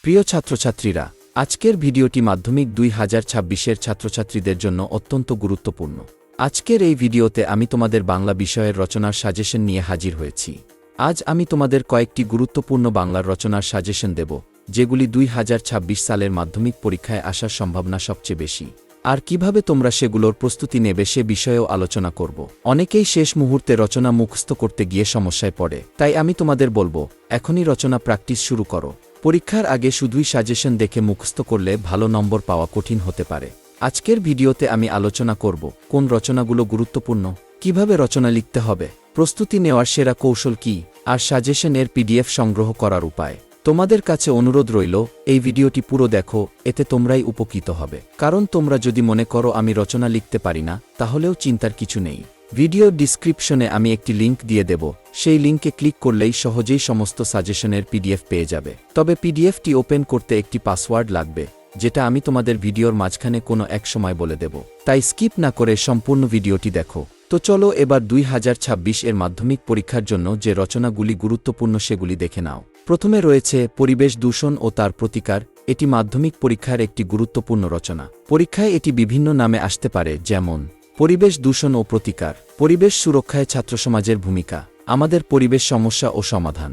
প্রিয় ছাত্রছাত্রীরা, আজকের ভিডিওটি মাধ্যমিক 2026-এর ছাত্রছাত্রীদের জন্য অত্যন্ত গুরুত্বপূর্ণ। আজকের এই ভিডিওতে আমি তোমাদের বাংলা বিষয়ের রচনার সাজেশন নিয়ে হাজির হয়েছি। আজ আমি তোমাদের কয়েকটি গুরুত্বপূর্ণ বাংলার রচনার সাজেশন দেব, যেগুলি 2026 সালের মাধ্যমিক পরীক্ষায় আসার সম্ভাবনা সবচেয়ে বেশি। আর কিভাবে তোমরা সেগুলোর প্রস্তুতি নেবে সে বিষয়েও আলোচনা করব। অনেকেই শেষ মুহূর্তে রচনা মুখস্থ করতে গিয়ে সমস্যায় পড়ে, তাই আমি তোমাদের বলবো, এখনই রচনা প্র্যাকটিস শুরু করো। পরীক্ষার আগে শুধুই সাজেশন দেখে মুখস্থ করলে ভালো নম্বর পাওয়া কঠিন হতে পারে। আজকের ভিডিওতে আমি আলোচনা করব কোন রচনাগুলো গুরুত্বপূর্ণ, কিভাবে রচনা লিখতে হবে, প্রস্তুতি নেওয়ার সেরা কৌশল কী, আর সাজেশনের পিডিএফ সংগ্রহ করার উপায়। তোমাদের কাছে অনুরোধ রইল, এই ভিডিওটি পুরো দেখো, এতে তোমরাই উপকৃত হবে। কারণ তোমরা যদি মনে করো আমি রচনা লিখতে পারি না, তাহলেও চিন্তার কিছু নেই। ভিডিওর ডিসক্রিপশনে আমি একটি লিঙ্ক দিয়ে দেব, সেই লিঙ্কে ক্লিক করলেই সহজেই সমস্ত সাজেশনের পিডিএফ পেয়ে যাবে। তবে পিডিএফটি ওপেন করতে একটি পাসওয়ার্ড লাগবে, যেটা আমি তোমাদের ভিডিওর মাঝখানে কোনো এক সময় বলে দেব। তাই স্কিপ না করে সম্পূর্ণ ভিডিওটি দেখো। তো চলো এবার 2026-এর মাধ্যমিক পরীক্ষার জন্য যে রচনাগুলি গুরুত্বপূর্ণ সেগুলি দেখে নাও। প্রথমে রয়েছে পরিবেশ দূষণ ও তার প্রতিকার। এটি মাধ্যমিক পরীক্ষার একটি গুরুত্বপূর্ণ রচনা। পরীক্ষায় এটি বিভিন্ন নামে আসতে পারে, যেমন পরিবেশ দূষণ ও প্রতিকার, পরিবেশ সুরক্ষায় ছাত্রসমাজের ভূমিকা, আমাদের পরিবেশ সমস্যা ও সমাধান।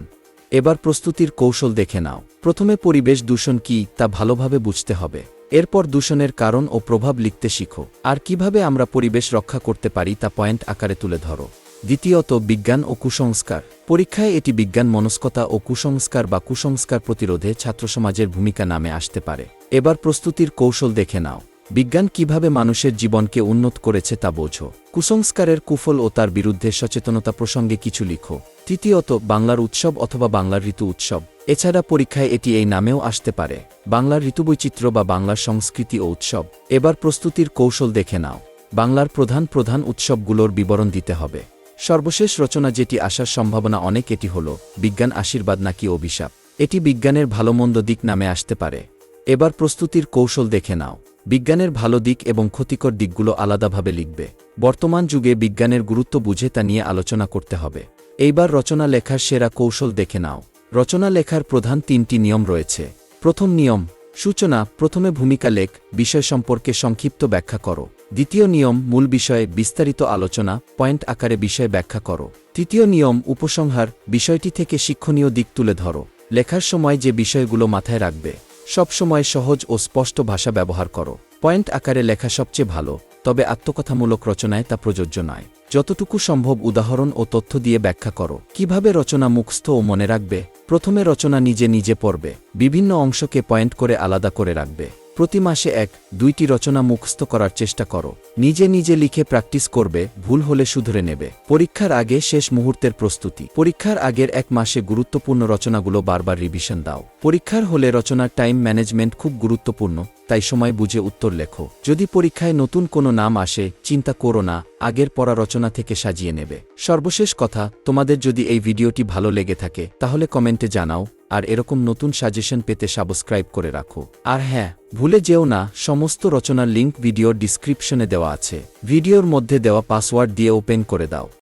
এবার প্রস্তুতির কৌশল দেখে নাও। প্রথমে পরিবেশ দূষণ কী তা ভালোভাবে বুঝতে হবে। এরপর দূষণের কারণ ও প্রভাব লিখতে শিখো, আর কিভাবে আমরা পরিবেশ রক্ষা করতে পারি তা পয়েন্ট আকারে তুলে ধরো। দ্বিতীয়ত, বিজ্ঞান ও কুসংস্কার। পরীক্ষায় এটি বিজ্ঞান মনস্কতা ও কুসংস্কার বা কুসংস্কার প্রতিরোধে ছাত্রসমাজের ভূমিকা নামে আসতে পারে। এবার প্রস্তুতির কৌশল দেখে নাও। বিজ্ঞান কিভাবে মানুষের জীবনকে উন্নত করেছে তা বোঝো। কুসংস্কারের কুফল ও তার বিরুদ্ধে সচেতনতা প্রসঙ্গে কিছু লিখো। তৃতীয়ত, বাংলার উৎসব অথবা বাংলার ঋতু উৎসব। এছাড়া পরীক্ষায় এটি এই নামেও আসতে পারে, বাংলার ঋতুবৈচিত্র্য বা বাংলার সংস্কৃতি ও উৎসব। এবার প্রস্তুতির কৌশল দেখে নাও। বাংলার প্রধান প্রধান উৎসবগুলোর বিবরণ দিতে হবে। সর্বশেষ রচনা যেটি আসার সম্ভাবনা অনেক, এটি হল বিজ্ঞান আশীর্বাদ নাকি অভিশাপ। এটি বিজ্ঞানের ভালোমন্দ দিক নামে আসতে পারে। এবার প্রস্তুতির কৌশল দেখে নাও। বিজ্ঞানের ভালো দিক এবং ক্ষতিকর দিকগুলো আলাদাভাবে লিখবে। বর্তমান যুগে বিজ্ঞানের গুরুত্ব বুঝে তা নিয়ে আলোচনা করতে হবে। এইবার রচনা লেখার সেরা কৌশল দেখে নাও। রচনা লেখার প্রধান 3টি নিয়ম রয়েছে। প্রথম নিয়ম, সূচনা। প্রথমে ভূমিকা লেখ, বিষয় সম্পর্কে সংক্ষিপ্ত ব্যাখ্যা করো। দ্বিতীয় নিয়ম, মূল বিষয়ে বিস্তারিত আলোচনা, পয়েন্ট আকারে বিষয় ব্যাখ্যা করো। তৃতীয় নিয়ম, উপসংহার। বিষয়টি থেকে শিক্ষণীয় দিক তুলে ধরো। লেখার সময় যে বিষয়গুলো মাথায় রাখবে, সবসময় সহজ ও স্পষ্ট ভাষা ব্যবহার করো। পয়েন্ট আকারে লেখা সবচেয়ে ভালো, তবে আত্মকথামূলক রচনায় তা প্রযোজ্য নয়। যতটুকু সম্ভব উদাহরণ ও তথ্য দিয়ে ব্যাখ্যা করো। কিভাবে রচনা মুখস্থ ও মনে রাখবে? প্রথমে রচনা নিজে নিজে পড়বে, বিভিন্ন অংশকে পয়েন্ট করে আলাদা করে রাখবে। প্রতি মাসে 1-2টি রচনা মুখস্থ করার চেষ্টা করো। নিজে নিজে লিখে প্র্যাকটিস করবে, ভুল হলে শুধরে নেবে। পরীক্ষার আগে শেষ মুহূর্তের প্রস্তুতি। পরীক্ষার আগের 1 মাসে গুরুত্বপূর্ণ রচনাগুলো বারবার রিভিশন দাও। পরীক্ষার হলে রচনার টাইম ম্যানেজমেন্ট খুব গুরুত্বপূর্ণ, তাই সময় বুঝে উত্তর লেখো। যদি পরীক্ষায় নতুন কোনো নাম আসে, চিন্তা করো না, আগের পড়া রচনা থেকে সাজিয়ে নেবে। সর্বশেষ কথা, তোমাদের যদি এই ভিডিওটি ভালো লেগে থাকে তাহলে কমেন্টে জানাও, আর এরকম নতুন সাজেশন পেতে সাবস্ক্রাইব করে রাখো। আর হ্যাঁ, ভুলে যেও না, সমস্ত রচনার লিঙ্ক ভিডিওর ডিসক্রিপশনে দেওয়া আছে। ভিডিওর মধ্যে দেওয়া পাসওয়ার্ড দিয়ে ওপেন করে দাও।